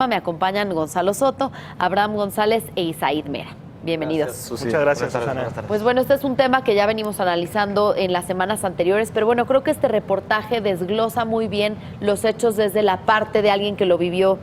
Me acompañan Gonzalo Soto, Abraham González e Isaid Mera. Bienvenidos. Gracias, muchas gracias, Susana. Pues bueno, este es un tema que ya venimos analizando en las semanas anteriores, pero bueno, creo que este reportaje desglosa muy bien los hechos desde la parte de alguien que lo vivió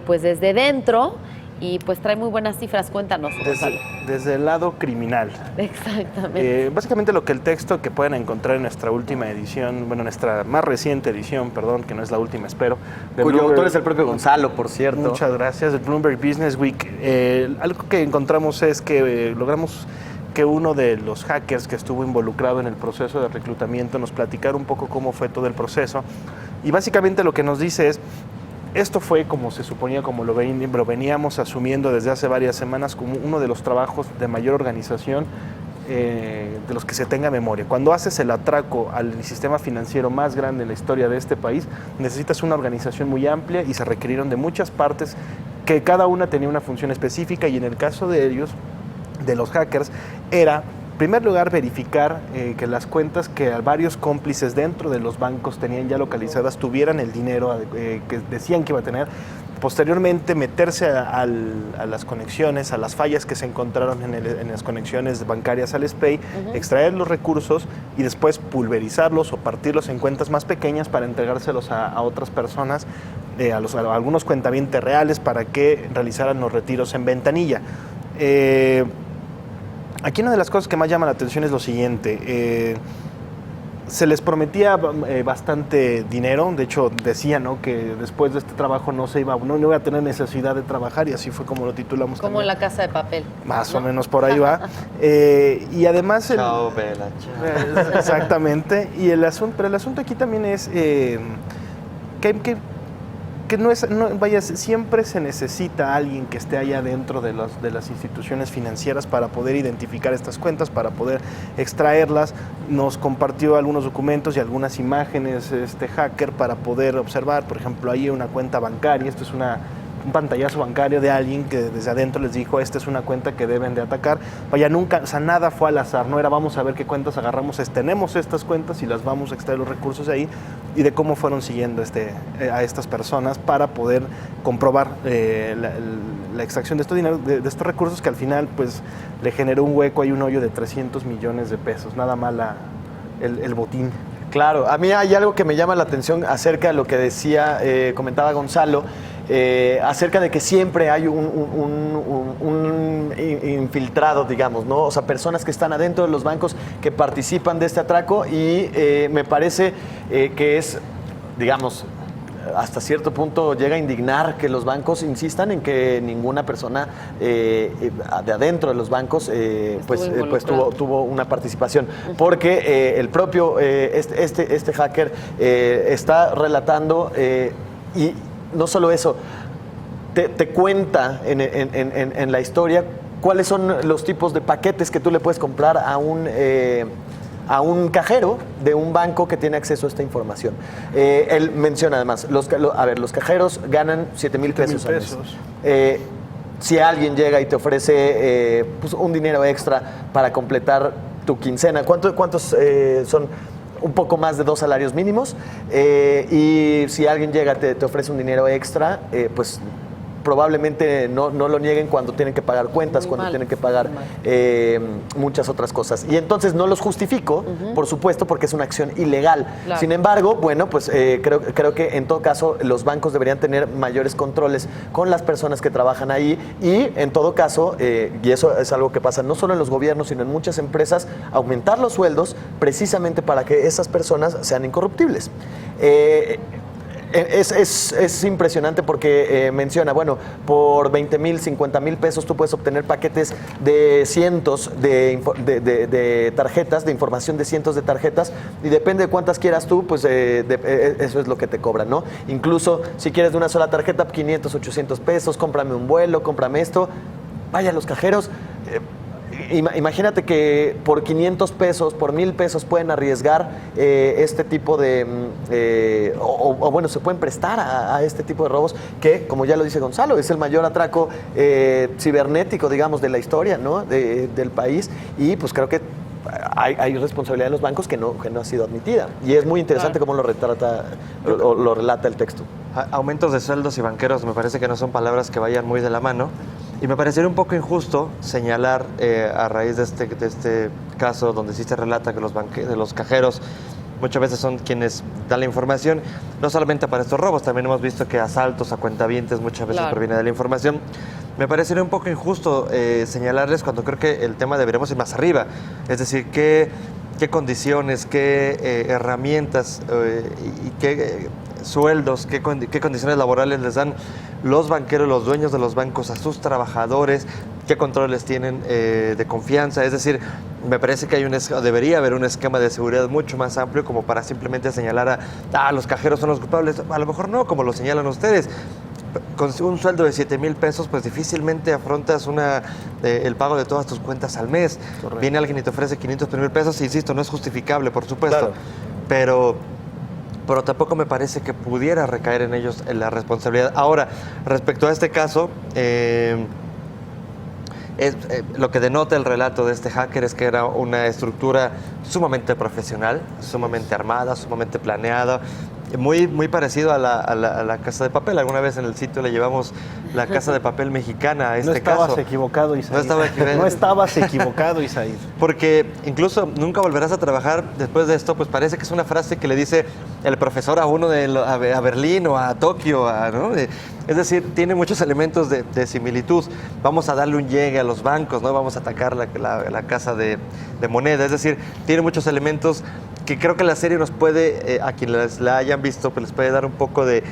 pues desde dentro y pues trae muy buenas cifras. Cuéntanos, Gonzalo. Desde el lado criminal. Exactamente. Básicamente lo que el texto que pueden encontrar en nuestra última edición, bueno, nuestra más reciente edición, perdón, que no es la última, espero. Cuyo autor es el propio Gonzalo, por cierto. Muchas gracias, el Bloomberg Business Week. Algo que encontramos es que logramos que uno de los hackers que estuvo involucrado en el proceso de reclutamiento nos platicara un poco cómo fue todo el proceso. Y básicamente lo que nos dice es: esto fue como se suponía, como lo veníamos asumiendo desde hace varias semanas, como uno de los trabajos de mayor organización de los que se tenga memoria. Cuando haces el atraco al sistema financiero más grande en la historia de este país, necesitas una organización muy amplia y se requirieron de muchas partes que cada una tenía una función específica, y en el caso de ellos, de los hackers, era en primer lugar verificar que las cuentas que varios cómplices dentro de los bancos tenían ya localizadas tuvieran el dinero que decían que iba a tener. Posteriormente meterse a las conexiones, a las fallas que se encontraron en las conexiones bancarias al SPEI, extraer los recursos y después pulverizarlos o partirlos en cuentas más pequeñas para entregárselos a otras personas, a algunos cuentavientes reales, para que realizaran los retiros en ventanilla. Aquí una de las cosas que más llama la atención es lo siguiente: se les prometía bastante dinero. De hecho, decía, ¿no?, que después de este trabajo no iba a tener necesidad de trabajar, y así fue como lo titulamos. Como también. La Casa de Papel. Más o menos por ahí va. Y además... Chao, Bella, chao. Exactamente. Y el asunto aquí también es que vaya, siempre se necesita alguien que esté allá dentro de las instituciones financieras para poder identificar estas cuentas, para poder extraerlas. Nos compartió algunos documentos y algunas imágenes este hacker para poder observar, por ejemplo, ahí una cuenta bancaria. Esto es un pantallazo bancario de alguien que desde adentro les dijo: esta es una cuenta que deben de atacar. Vaya, nunca, o sea, nada fue al azar, no era vamos a ver qué cuentas agarramos, tenemos estas cuentas y las vamos a extraer los recursos de ahí, y de cómo fueron siguiendo a estas personas para poder comprobar la extracción de estos dinero, de estos recursos, que al final pues le generó un hueco y un hoyo de 300 millones de pesos, nada más el botín. Claro, a mí hay algo que me llama la atención acerca de lo que decía, comentaba Gonzalo, acerca de que siempre hay un infiltrado, digamos, ¿no? O sea, personas que están adentro de los bancos que participan de este atraco, y me parece que es, digamos, hasta cierto punto llega a indignar que los bancos insistan en que ninguna persona de adentro de los bancos tuvo una participación, porque el propio este hacker está relatando, y no solo eso, te cuenta en la historia cuáles son los tipos de paquetes que tú le puedes comprar a un cajero de un banco que tiene acceso a esta información. Él menciona además, los cajeros ganan 7,000 pesos al mes. Si alguien llega y te ofrece pues un dinero extra para completar tu quincena, ¿cuántos son? Un poco más de 2 salarios mínimos, y si alguien llega te ofrece un dinero extra, pues probablemente no lo nieguen cuando tienen que pagar cuentas, cuando tienen que pagar muchas otras cosas. Y entonces no los justifico, por supuesto, porque es una acción ilegal. Claro. Sin embargo, bueno, pues creo que en todo caso los bancos deberían tener mayores controles con las personas que trabajan ahí, y en todo caso, y eso es algo que pasa no solo en los gobiernos, sino en muchas empresas, aumentar los sueldos precisamente para que esas personas sean incorruptibles. Es impresionante porque menciona, bueno, por 20,000, 50,000 pesos tú puedes obtener paquetes de cientos de tarjetas, de información de cientos de tarjetas, y depende de cuántas quieras tú, pues eso es lo que te cobran, ¿no? Incluso si quieres de una sola tarjeta, 500, 800 pesos, cómprame un vuelo, cómprame esto. Vaya, los cajeros... Imagínate que por 500 pesos, por 1,000 pesos pueden arriesgar este tipo de... bueno, se pueden prestar a este tipo de robos que, como ya lo dice Gonzalo, es el mayor atraco cibernético, digamos, de la historia, ¿no?, del país, y pues creo que hay responsabilidad de los bancos que no ha sido admitida. Y es muy interesante cómo lo retrata o lo relata el texto. Aumentos de sueldos y banqueros me parece que no son palabras que vayan muy de la mano. Y me parecería un poco injusto señalar a raíz de este caso donde sí se relata que los cajeros muchas veces son quienes dan la información, no solamente para estos robos, también hemos visto que asaltos a cuentavientes muchas veces provienen de la información. Me parecería un poco injusto señalarles cuando creo que el tema deberíamos ir más arriba, es decir, qué condiciones, qué herramientas y qué sueldos, qué condiciones laborales les dan los banqueros, los dueños de los bancos a sus trabajadores, qué controles tienen de confianza. Es decir, me parece que debería haber un esquema de seguridad mucho más amplio como para simplemente señalar los cajeros son los culpables. A lo mejor no, como lo señalan ustedes. Con un sueldo de 7,000 pesos, pues difícilmente afrontas el pago de todas tus cuentas al mes. Correcto. Viene alguien y te ofrece 500,000 pesos, insisto, no es justificable, por supuesto. Claro. Pero tampoco me parece que pudiera recaer en ellos la responsabilidad. Ahora, respecto a este caso, lo que denota el relato de este hacker es que era una estructura sumamente profesional, sumamente armada, sumamente planeada, muy, muy parecido a la Casa de Papel. Alguna vez en el sitio le llevamos la Casa de Papel mexicana a este caso. No estabas equivocado, Isaíd. No estabas equivocado, Isaíd. Porque incluso nunca volverás a trabajar después de esto, pues parece que es una frase que le dice el profesor a uno a Berlín o a Tokio, ¿no? Es decir, tiene muchos elementos de similitud. Vamos a darle un llegue a los bancos, ¿no? Vamos a atacar la casa de moneda. Es decir, tiene muchos elementos que creo que la serie nos puede, a quienes la hayan visto, pues les puede dar un poco de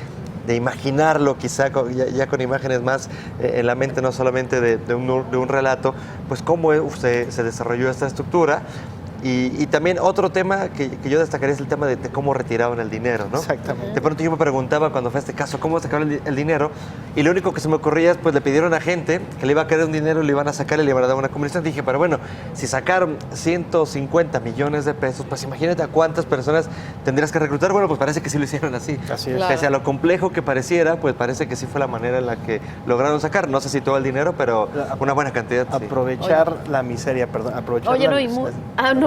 imaginarlo, quizá ya con imágenes más en la mente, no solamente de un relato, pues cómo se desarrolló esta estructura. Y también otro tema que yo destacaría es el tema de cómo retiraban el dinero, ¿no? Exactamente. De pronto yo me preguntaba cuando fue este caso, ¿cómo sacaron el dinero? Y lo único que se me ocurría es, pues le pidieron a gente que le iba a caer un dinero, le iban a sacar y le iban a dar una comisión. Dije, pero bueno, si sacaron 150 millones de pesos, pues imagínate a cuántas personas tendrías que reclutar. Bueno, pues parece que sí lo hicieron así. Así es. Claro. Pese a lo complejo que pareciera, pues parece que sí fue la manera en la que lograron sacar. No sé si todo el dinero, pero una buena cantidad. Aprovechar la miseria, perdón.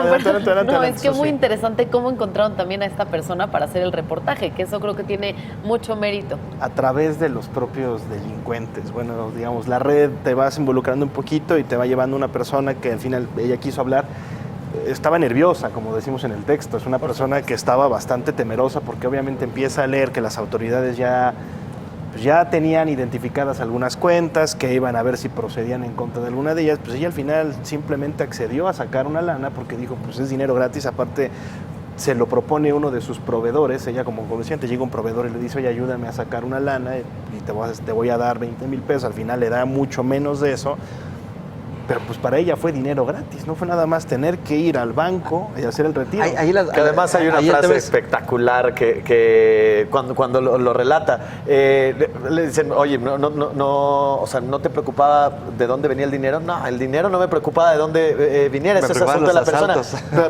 Es que muy interesante cómo encontraron también a esta persona para hacer el reportaje, que eso creo que tiene mucho mérito. A través de los propios delincuentes. Bueno, digamos, la red te vas involucrando un poquito y te va llevando una persona que al final ella quiso hablar. Estaba nerviosa, como decimos en el texto. Es una persona que estaba bastante temerosa porque obviamente empieza a leer que las autoridades ya tenían identificadas algunas cuentas, que iban a ver si procedían en contra de alguna de ellas. Pues ella al final simplemente accedió a sacar una lana porque dijo, pues es dinero gratis, aparte se lo propone uno de sus proveedores. Ella como comerciante llega un proveedor y le dice, oye, ayúdame a sacar una lana y te voy a dar 20,000 pesos. Al final le da mucho menos de eso. Pero pues para ella fue dinero gratis, no fue nada más tener que ir al banco y hacer el retiro. Que además hay una frase espectacular que cuando lo relata, le dicen, oye, o sea, ¿no te preocupaba de dónde venía el dinero? No, el dinero no me preocupaba de dónde viniera, ese es asunto de la persona.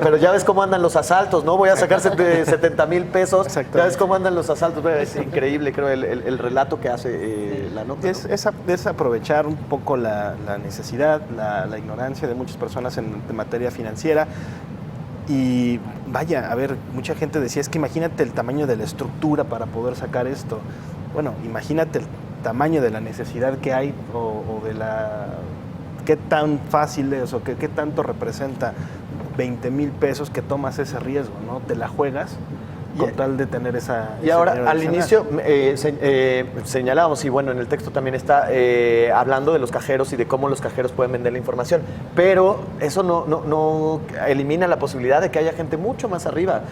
Pero ya ves cómo andan los asaltos, ¿no? Voy a sacar 70,000 pesos, ya ves cómo andan los asaltos. Es increíble, creo, el relato que hace la nota. Es aprovechar un poco la necesidad, la ignorancia de muchas personas en materia financiera. Y vaya, a ver, mucha gente decía, es que imagínate el tamaño de la estructura para poder sacar esto. Bueno, imagínate el tamaño de la necesidad que hay o de qué tan fácil es o qué tanto representa 20,000 pesos que tomas ese riesgo, ¿no? Te la juegas con tal de tener esa... Y ahora, al inicio señalábamos, y bueno, en el texto también está hablando de los cajeros y de cómo los cajeros pueden vender la información, pero eso no elimina la posibilidad de que haya gente mucho más arriba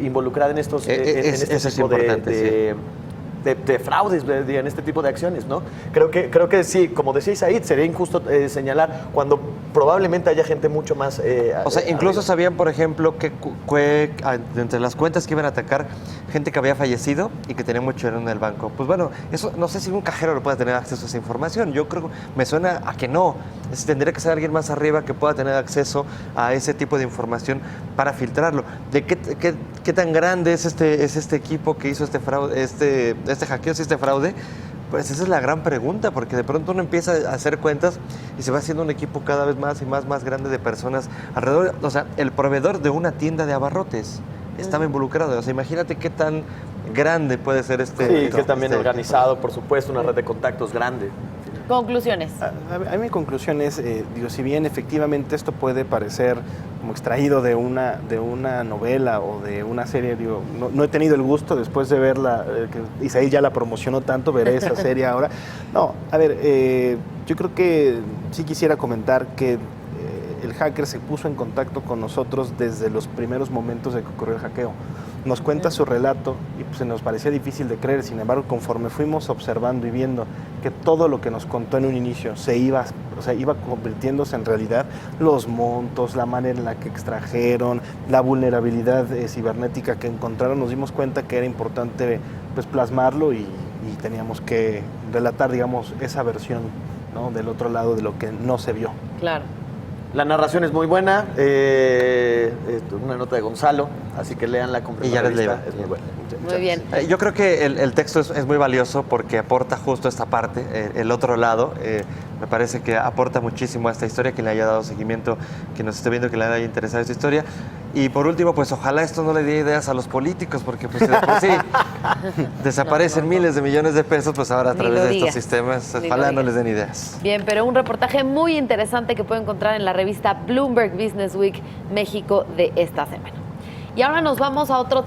involucrada en estos eso tipo de fraudes, en este tipo de acciones, ¿no? Creo que sí, como decía Isaíd, sería injusto señalar cuando probablemente haya gente mucho más... o sea, incluso sabían, por ejemplo, que entre las cuentas que iban a atacar, gente que había fallecido y que tenía mucho dinero en el banco. Pues bueno, eso no sé si un cajero lo pueda tener acceso a esa información. Yo creo que me suena a que no. Tendría que ser alguien más arriba que pueda tener acceso a ese tipo de información para filtrarlo. ¿De qué tan grande es este equipo que hizo este fraude, este hackeo, este fraude? Pues esa es la gran pregunta, porque de pronto uno empieza a hacer cuentas y se va haciendo un equipo cada vez más y más grande de personas alrededor. O sea, el proveedor de una tienda de abarrotes estaba involucrado. O sea, imagínate qué tan grande puede ser Sí, que también organizado, por supuesto, una red de contactos grande. Conclusiones. A mí mi conclusión es, digo, si bien efectivamente esto puede parecer como extraído de una novela o de una serie, digo, no he tenido el gusto después de verla, que Isaí ya la promocionó tanto, veré esa serie ahora. No, a ver, yo creo que sí quisiera comentar que el hacker se puso en contacto con nosotros desde los primeros momentos de que ocurrió el hackeo. Nos cuenta su relato y pues, se nos parecía difícil de creer. Sin embargo, conforme fuimos observando y viendo que todo lo que nos contó en un inicio iba convirtiéndose en realidad, los montos, la manera en la que extrajeron, la vulnerabilidad cibernética que encontraron, nos dimos cuenta que era importante pues, plasmarlo y teníamos que relatar, digamos, esa versión, ¿no?, del otro lado de lo que no se vio. Claro. La narración es muy buena, una nota de Gonzalo, así que leanla, compren Y ya la les revista, leo. es muy buena. Muy bien. Yo creo que el texto es muy valioso porque aporta justo esta parte, el otro lado. Me parece que aporta muchísimo a esta historia, quien le haya dado seguimiento, quien nos esté viendo, que le haya interesado esta historia. Y por último, pues ojalá esto no le dé ideas a los políticos, porque pues de por sí desaparecen miles de millones de pesos, pues ahora a Ni través lo de digas. estos sistemas, Ni ojalá lo no digas. les den ideas. Bien, pero un reportaje muy interesante que pueden encontrar en la revista Bloomberg Business Week México de esta semana. Y ahora nos vamos a otro